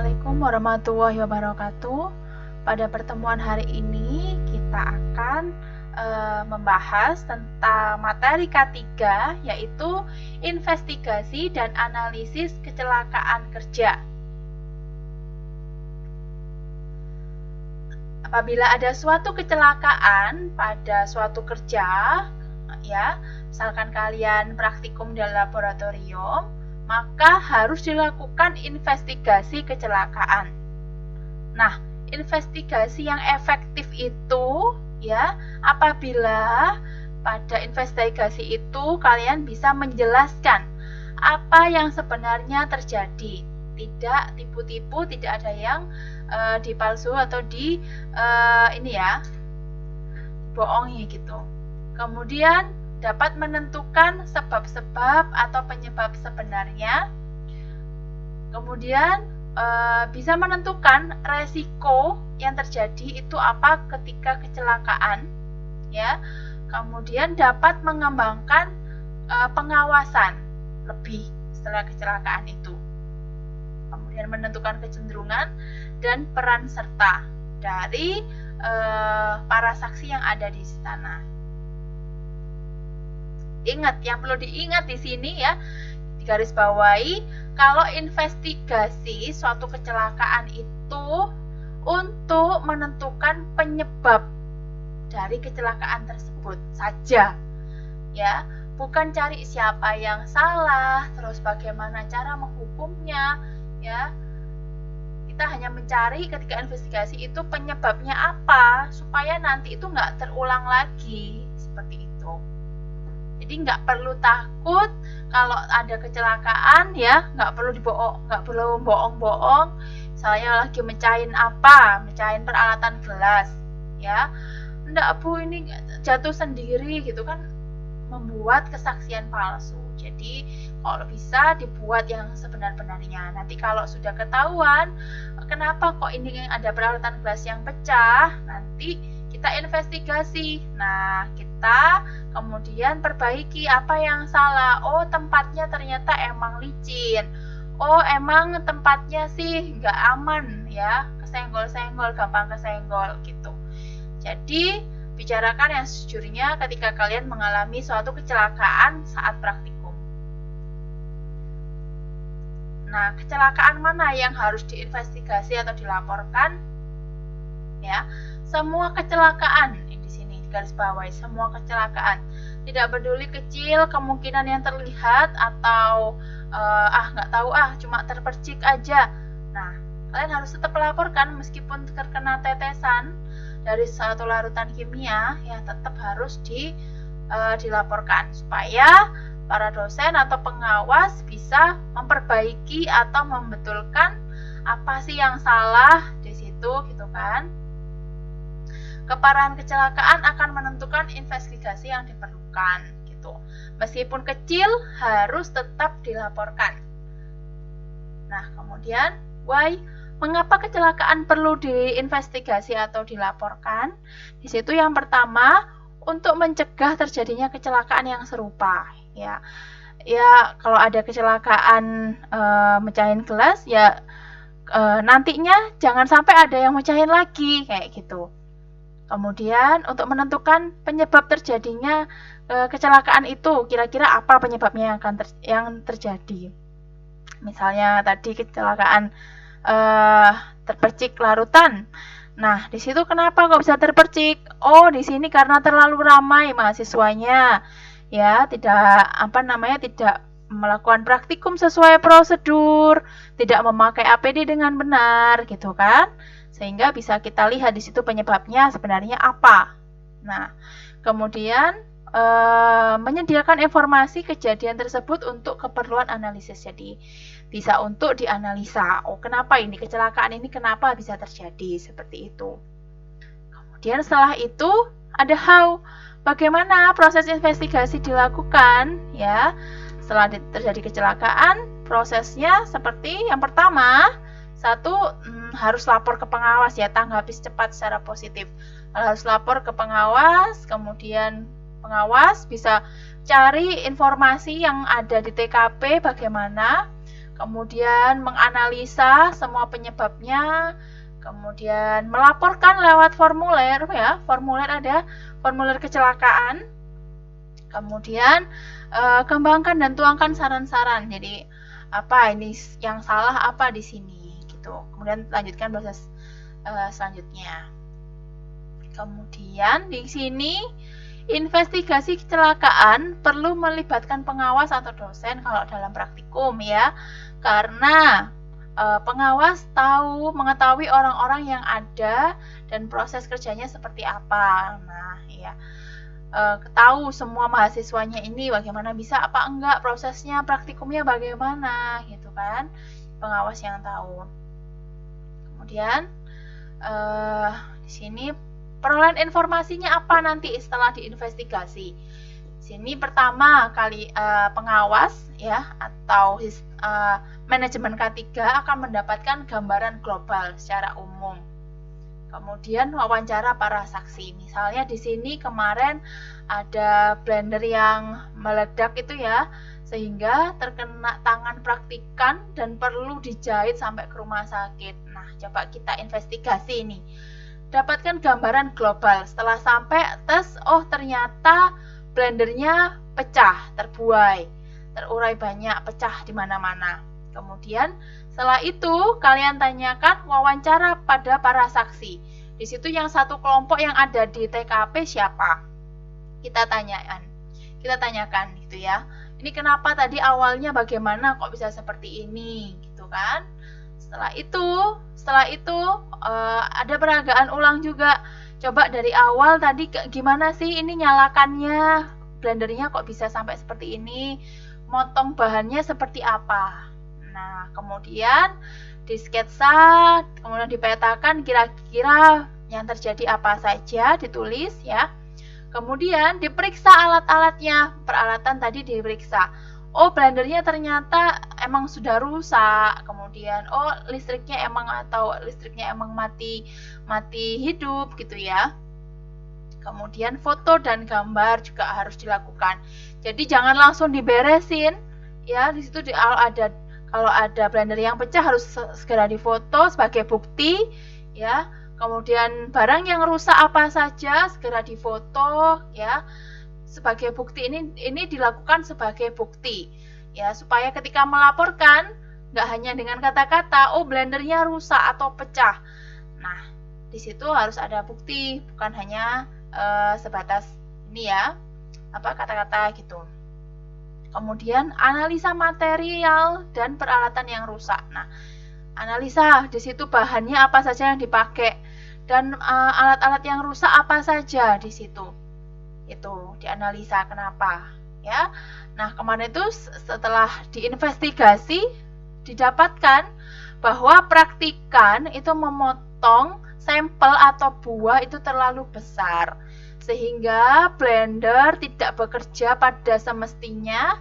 Assalamualaikum warahmatullahi wabarakatuh. Pada pertemuan hari ini kita akan membahas tentang materi K3, yaitu investigasi dan analisis kecelakaan kerja. Apabila ada suatu kecelakaan pada suatu kerja, ya, misalkan kalian praktikum di laboratorium, maka harus dilakukan investigasi kecelakaan. Nah, investigasi yang efektif itu, ya, apabila pada investigasi itu kalian bisa menjelaskan apa yang sebenarnya terjadi, tidak tipu-tipu, tidak ada yang dipalsu atau bohongi gitu. Kemudian dapat menentukan sebab-sebab atau penyebab sebenarnya. Kemudian bisa menentukan resiko yang terjadi itu apa ketika kecelakaan, ya. Kemudian dapat mengembangkan pengawasan lebih setelah kecelakaan itu. Kemudian menentukan kecenderungan dan peran serta dari para saksi yang ada di sana. Ingat, yang perlu diingat di sini ya, digaris bawahi, kalau investigasi suatu kecelakaan itu untuk menentukan penyebab dari kecelakaan tersebut saja, ya, bukan cari siapa yang salah, terus bagaimana cara menghukumnya, ya. Kita hanya mencari ketika investigasi itu penyebabnya apa, supaya nanti itu nggak terulang lagi, seperti itu. Jadi nggak perlu takut kalau ada kecelakaan, ya, nggak perlu bohong-bohong. Misalnya lagi mecahin peralatan gelas, ya, enggak Bu, ini jatuh sendiri gitu kan, membuat kesaksian palsu. Jadi kalau bisa dibuat yang sebenar-benarnya. Nanti kalau sudah ketahuan kenapa kok ini ada peralatan gelas yang pecah, nanti kita investigasi. Nah, kita kemudian perbaiki apa yang salah. Oh, tempatnya ternyata emang licin. Oh, emang tempatnya sih nggak aman, ya, kesenggol-senggol, gampang kesenggol gitu. Jadi bicarakan yang sejujurnya ketika kalian mengalami suatu kecelakaan saat praktikum. Nah, kecelakaan mana yang harus diinvestigasi atau dilaporkan? Ya, semua kecelakaan di sini garis bawahi, semua kecelakaan, tidak peduli kecil kemungkinan yang terlihat atau nggak tahu, cuma terpercik aja. Nah, kalian harus tetap melaporkan meskipun terkena tetesan dari suatu larutan kimia, ya, tetap harus dilaporkan supaya para dosen atau pengawas bisa memperbaiki atau membetulkan apa sih yang salah di situ, gitu kan. Keparahan kecelakaan akan menentukan investigasi yang diperlukan, gitu. Meskipun kecil harus tetap dilaporkan. Nah, kemudian why? Mengapa kecelakaan perlu diinvestigasi atau dilaporkan? Di situ yang pertama, untuk mencegah terjadinya kecelakaan yang serupa, ya. Ya, kalau ada kecelakaan mecahin gelas, ya nantinya jangan sampai ada yang mecahin lagi, kayak gitu. Kemudian untuk menentukan penyebab terjadinya kecelakaan itu, kira-kira apa penyebabnya yang terjadi. Misalnya tadi kecelakaan terpercik larutan. Nah, di situ kenapa kok bisa terpercik? Oh, di sini karena terlalu ramai mahasiswanya, ya, tidak melakukan praktikum sesuai prosedur, tidak memakai APD dengan benar, gitu kan? Sehingga bisa kita lihat di situ penyebabnya sebenarnya apa. Nah, kemudian menyediakan informasi kejadian tersebut untuk keperluan analisis. Jadi bisa untuk dianalisa, oh, kenapa ini kecelakaan ini kenapa bisa terjadi seperti itu. Kemudian setelah itu ada how, bagaimana proses investigasi dilakukan, ya. Setelah terjadi kecelakaan, prosesnya seperti yang pertama, satu, harus lapor ke pengawas, ya, tanggapi cepat secara positif. Harus lapor ke pengawas, kemudian pengawas bisa cari informasi yang ada di TKP bagaimana, kemudian menganalisa semua penyebabnya, kemudian melaporkan lewat formulir ya, ada formulir kecelakaan. Kemudian kembangkan dan tuangkan saran-saran. Jadi apa ini yang salah apa di sini gitu. Kemudian lanjutkan proses selanjutnya. Kemudian di sini investigasi kecelakaan perlu melibatkan pengawas atau dosen kalau dalam praktikum ya. Karena pengawas mengetahui orang-orang yang ada dan proses kerjanya seperti apa. Nah, ya. Tahu semua mahasiswanya ini bagaimana bisa apa enggak prosesnya, praktikumnya bagaimana gitu kan. Pengawas yang tahu. Kemudian di sini perolehan informasinya apa nanti setelah diinvestigasi. Sini pertama kali pengawas ya atau manajemen K3 akan mendapatkan gambaran global secara umum. Kemudian wawancara para saksi. Misalnya di sini kemarin ada blender yang meledak itu ya, sehingga terkena tangan praktikan dan perlu dijahit sampai ke rumah sakit. Nah, coba kita investigasi ini. Dapatkan gambaran global. Setelah sampai tes, oh ternyata blendernya pecah, terbuai, terurai banyak, pecah di mana-mana. Kemudian setelah itu kalian tanyakan wawancara pada para saksi. Di situ yang satu kelompok yang ada di TKP siapa? Kita tanyakan gitu ya. Ini kenapa tadi awalnya bagaimana kok bisa seperti ini gitu kan? Setelah itu ada peragaan ulang juga. Coba dari awal tadi gimana sih ini nyalakannya, blendernya kok bisa sampai seperti ini, motong bahannya seperti apa. Nah, kemudian di sketsa, kemudian dipetakan kira-kira yang terjadi apa saja, ditulis ya. Kemudian diperiksa alat-alatnya, peralatan tadi diperiksa. Oh, blendernya ternyata emang sudah rusak. Kemudian listriknya emang mati hidup gitu ya. Kemudian foto dan gambar juga harus dilakukan. Jadi jangan langsung diberesin ya. Di situ kalau ada blender yang pecah harus segera difoto sebagai bukti ya. Kemudian barang yang rusak apa saja segera difoto ya. Sebagai bukti ini dilakukan sebagai bukti ya, supaya ketika melaporkan nggak hanya dengan kata-kata blendernya rusak atau pecah. Nah, di situ harus ada bukti, bukan hanya sebatas ini ya, kata-kata gitu. Kemudian analisa material dan peralatan yang rusak. Nah, analisa di situ bahannya apa saja yang dipakai dan alat-alat yang rusak apa saja di situ. Itu dianalisa kenapa ya. Nah, kemarin itu setelah diinvestigasi didapatkan bahwa praktikan itu memotong sampel atau buah itu terlalu besar sehingga blender tidak bekerja pada semestinya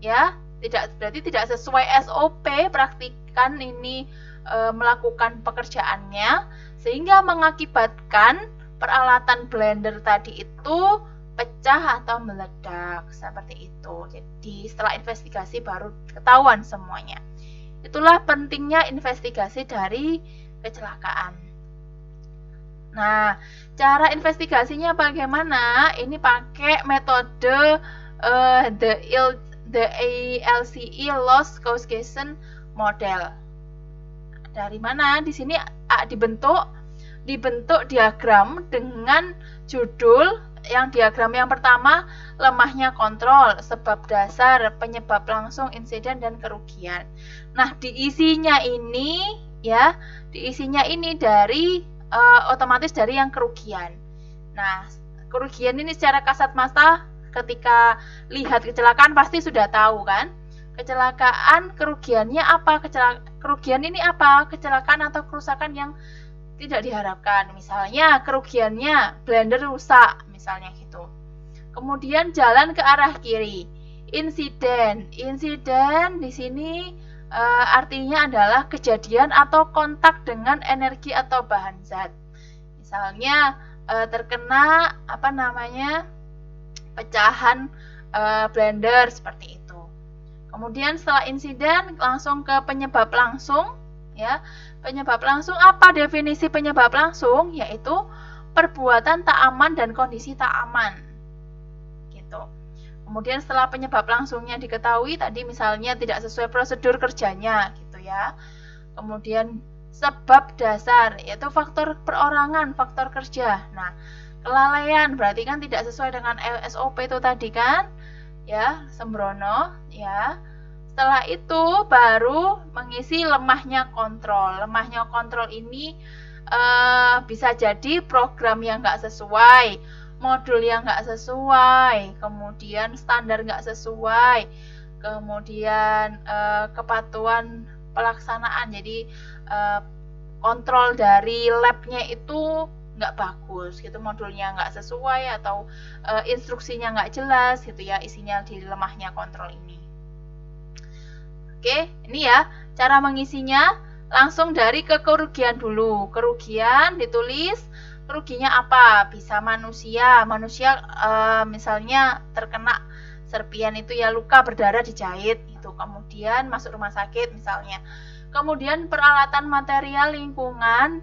ya, berarti tidak sesuai SOP praktikan ini melakukan pekerjaannya sehingga mengakibatkan peralatan blender tadi itu pecah atau meledak seperti itu. Jadi setelah investigasi baru ketahuan semuanya. Itulah pentingnya investigasi dari kecelakaan. Nah, cara investigasinya bagaimana? Ini pakai metode the ALCE Loss Causation Model. Dari mana? Di sini dibentuk diagram dengan judul diagram yang pertama lemahnya kontrol, sebab dasar, penyebab langsung, insiden dan kerugian. Nah, diisinya ini dari otomatis dari yang kerugian. Nah, kerugian ini secara kasat mata ketika lihat kecelakaan pasti sudah tahu kan? Kecelakaan kerugiannya apa? Kerugian ini apa? Kecelakaan atau kerusakan yang tidak diharapkan. Misalnya kerugiannya blender rusak, misalnya gitu. Kemudian jalan ke arah kiri. Insiden di sini artinya adalah kejadian atau kontak dengan energi atau bahan zat. Misalnya terkena pecahan blender seperti itu. Kemudian setelah insiden langsung ke penyebab langsung, ya. Penyebab langsung, apa definisi penyebab langsung? Yaitu perbuatan tak aman dan kondisi tak aman. Gitu. Kemudian setelah penyebab langsungnya diketahui, tadi misalnya tidak sesuai prosedur kerjanya, gitu ya. Kemudian sebab dasar, yaitu faktor perorangan, faktor kerja. Nah, kelalaian berarti kan tidak sesuai dengan SOP itu tadi kan, ya, sembrono, ya. Setelah itu baru mengisi lemahnya kontrol. Lemahnya kontrol ini bisa jadi program yang nggak sesuai, modul yang nggak sesuai, kemudian standar nggak sesuai, kemudian kepatuhan pelaksanaan. Jadi kontrol dari labnya itu nggak bagus gitu, modulnya nggak sesuai atau instruksinya nggak jelas gitu ya, isinya di lemahnya kontrol ini. Oke, ini ya cara mengisinya. Langsung dari ke kerugian dulu. Kerugian ditulis, kerugiannya apa? Bisa manusia misalnya terkena serpian itu ya, luka berdarah dijahit itu, kemudian masuk rumah sakit misalnya. Kemudian peralatan material lingkungan,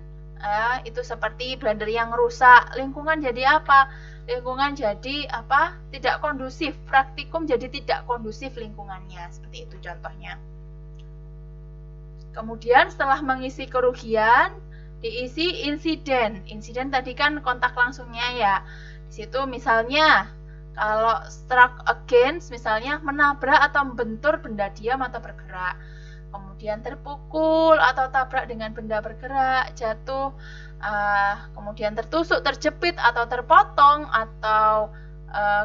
itu seperti blender yang rusak, lingkungan jadi apa? Lingkungan jadi apa? Tidak kondusif, praktikum jadi tidak kondusif lingkungannya, seperti itu contohnya. Kemudian setelah mengisi kerugian, diisi insiden. Insiden tadi kan kontak langsungnya ya. Di situ misalnya kalau struck against, misalnya menabrak atau membentur benda diam atau bergerak. Kemudian terpukul atau tabrak dengan benda bergerak, jatuh, kemudian tertusuk, terjepit atau terpotong, atau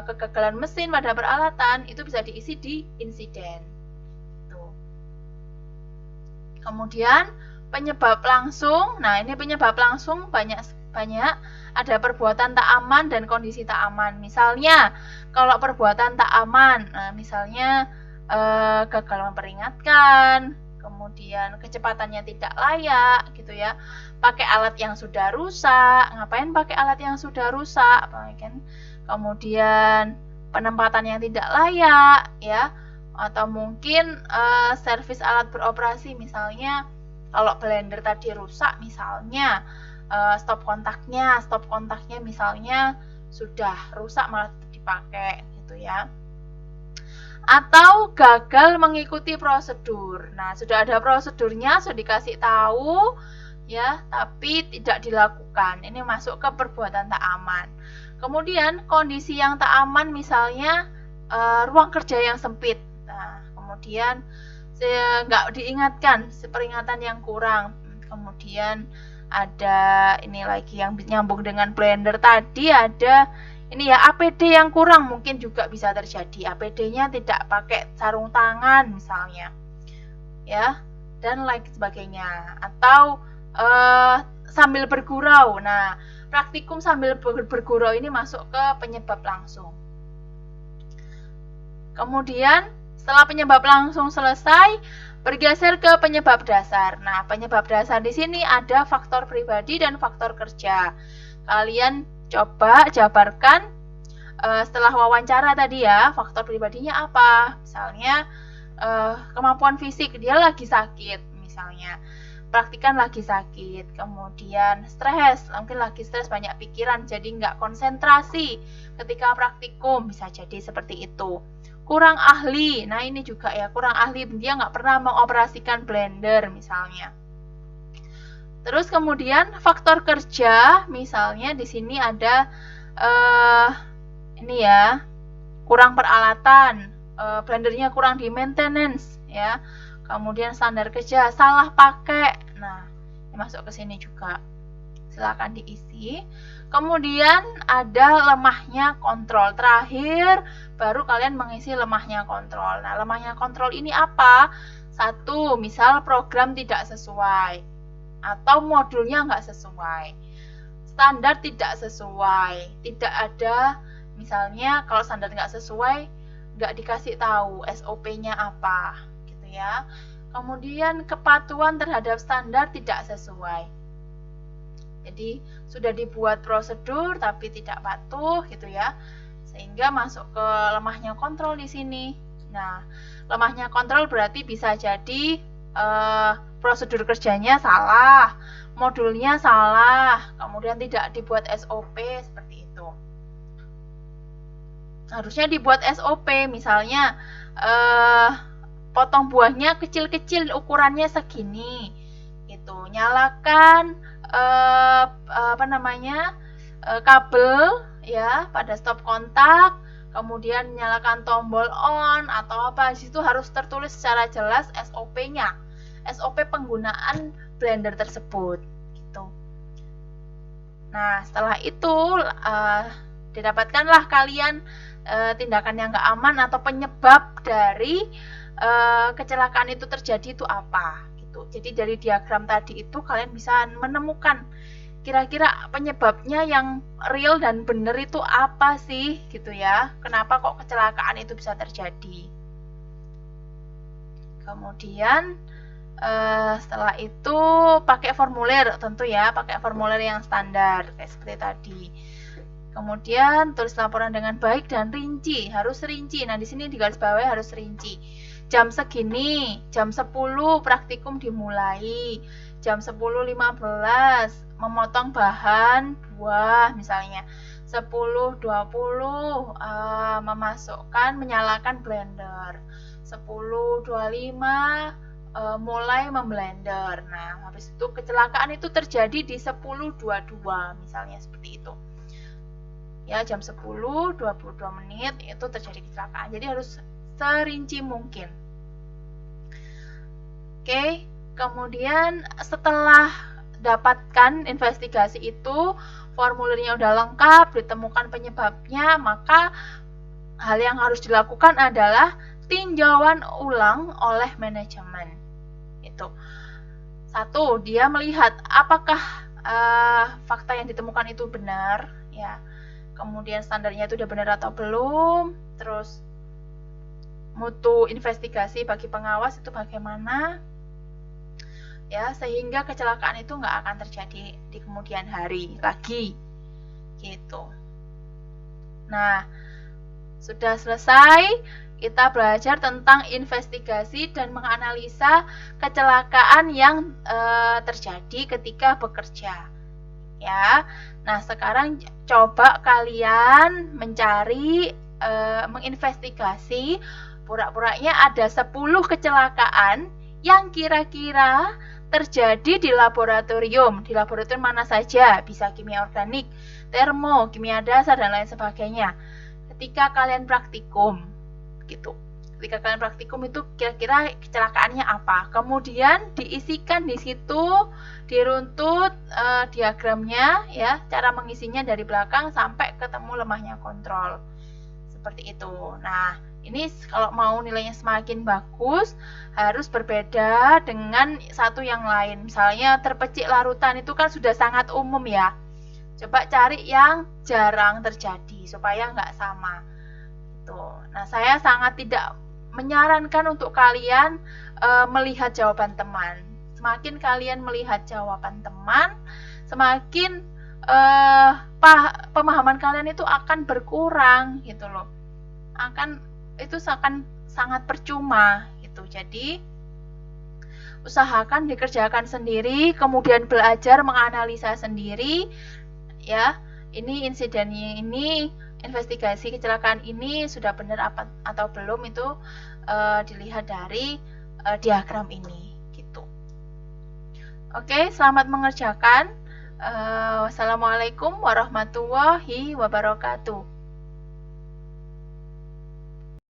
kegagalan mesin pada peralatan, itu bisa diisi di insiden. Kemudian penyebab langsung, nah ini penyebab langsung banyak ada perbuatan tak aman dan kondisi tak aman. Misalnya kalau perbuatan tak aman, misalnya gagal memperingatkan, kemudian kecepatannya tidak layak gitu ya, pakai alat yang sudah rusak. Ngapain pakai alat yang sudah rusak? Kemudian penempatan yang tidak layak ya, atau mungkin servis alat beroperasi, misalnya kalau blender tadi rusak misalnya, stop kontaknya misalnya sudah rusak malah dipakai gitu ya. Atau gagal mengikuti prosedur. Nah, sudah ada prosedurnya, sudah dikasih tahu ya, tapi tidak dilakukan. Ini masuk ke perbuatan tak aman. Kemudian kondisi yang tak aman misalnya ruang kerja yang sempit. Nah, kemudian nggak diingatkan, peringatan yang kurang. Kemudian ada ini lagi yang nyambung dengan blender tadi, ada ini ya APD yang kurang, mungkin juga bisa terjadi. APD-nya tidak pakai sarung tangan misalnya, ya, dan lain sebagainya. Atau sambil bergurau. Nah, praktikum sambil bergurau ini masuk ke penyebab langsung. Kemudian setelah penyebab langsung selesai, bergeser ke penyebab dasar. Nah, penyebab dasar di sini ada faktor pribadi dan faktor kerja. Kalian coba jabarkan setelah wawancara tadi ya, faktor pribadinya apa? Misalnya kemampuan fisik, dia lagi sakit misalnya. Praktikan lagi sakit, kemudian stres, mungkin lagi stres, banyak pikiran, jadi nggak konsentrasi ketika praktikum, bisa jadi seperti itu. Kurang ahli, nah ini juga ya, kurang ahli, dia nggak pernah mengoperasikan blender misalnya. Terus kemudian faktor kerja, misalnya di sini ada ini ya, kurang peralatan, blendernya kurang di maintenance ya. Kemudian standar kerja, salah pakai, nah masuk ke sini juga. Silakan diisi. Kemudian ada lemahnya kontrol. Terakhir baru kalian mengisi lemahnya kontrol. Nah, lemahnya kontrol ini apa? Satu, misal program tidak sesuai atau modulnya nggak sesuai, standar tidak sesuai, tidak ada, misalnya kalau standar nggak sesuai nggak dikasih tahu SOP-nya apa gitu ya. Kemudian kepatuhan terhadap standar tidak sesuai. Jadi sudah dibuat prosedur tapi tidak patuh gitu ya, sehingga masuk ke lemahnya kontrol di sini. Nah, lemahnya kontrol berarti bisa jadi prosedur kerjanya salah, modulnya salah, kemudian tidak dibuat SOP seperti itu. Harusnya dibuat SOP, misalnya potong buahnya kecil-kecil, ukurannya segini, gitu. Nyalakan kabel ya pada stop kontak, kemudian nyalakan tombol on atau apa, di situ harus tertulis secara jelas SOP-nya, SOP penggunaan blender tersebut, gitu. Nah, setelah itu didapatkanlah kalian tindakan yang nggak aman atau penyebab dari kecelakaan itu terjadi itu apa, gitu. Jadi dari diagram tadi itu kalian bisa menemukan kira-kira penyebabnya yang real dan benar itu apa sih, gitu ya. Kenapa kok kecelakaan itu bisa terjadi. Kemudian setelah itu pakai formulir, tentu ya, pakai formulir yang standar kayak seperti tadi. Kemudian tulis laporan dengan baik dan rinci, harus rinci. Nah, di sini di garis bawah harus rinci. Jam segini, jam 10 praktikum dimulai. Jam 10.15 memotong bahan buah misalnya. 10.20 menyalakan blender. 10.25 mulai memblender. Nah, habis itu kecelakaan itu terjadi di 10.22 misalnya seperti itu. Ya, jam 10.22 menit itu terjadi kecelakaan. Jadi harus serinci mungkin. Oke, kemudian setelah dapatkan investigasi itu, formulirnya udah lengkap, ditemukan penyebabnya, maka hal yang harus dilakukan adalah tinjauan ulang oleh manajemen. Itu. 1, dia melihat apakah fakta yang ditemukan itu benar, ya. Kemudian standarnya itu udah benar atau belum, terus mutu investigasi bagi pengawas itu bagaimana, ya, sehingga kecelakaan itu nggak akan terjadi di kemudian hari lagi, gitu. Nah, sudah selesai kita belajar tentang investigasi dan menganalisa kecelakaan yang terjadi ketika bekerja, ya. Nah, sekarang coba kalian mencari, menginvestigasi, pura-puranya ada 10 kecelakaan yang kira-kira terjadi di laboratorium. Di laboratorium mana saja, bisa kimia organik, termo, kimia dasar, dan lain sebagainya. Ketika kalian praktikum, gitu. Ketika kalian praktikum itu kira-kira kecelakaannya apa? Kemudian diisikan di situ, diruntut diagramnya, ya, cara mengisinya dari belakang sampai ketemu lemahnya kontrol. Seperti itu. Nah, ini kalau mau nilainya semakin bagus, harus berbeda dengan satu yang lain. Misalnya terpecik larutan itu kan sudah sangat umum ya. Coba cari yang jarang terjadi supaya nggak sama. Nah, saya sangat tidak menyarankan untuk kalian melihat jawaban teman. Semakin kalian melihat jawaban teman, semakin pemahaman kalian itu akan berkurang, gitu loh. Itu akan sangat percuma, gitu. Jadi usahakan dikerjakan sendiri, kemudian belajar menganalisa sendiri, ya. Ini insidennya ini, investigasi kecelakaan ini sudah benar apa atau belum itu dilihat dari diagram ini, gitu. Oke, selamat mengerjakan. Wassalamualaikum warahmatullahi wabarakatuh.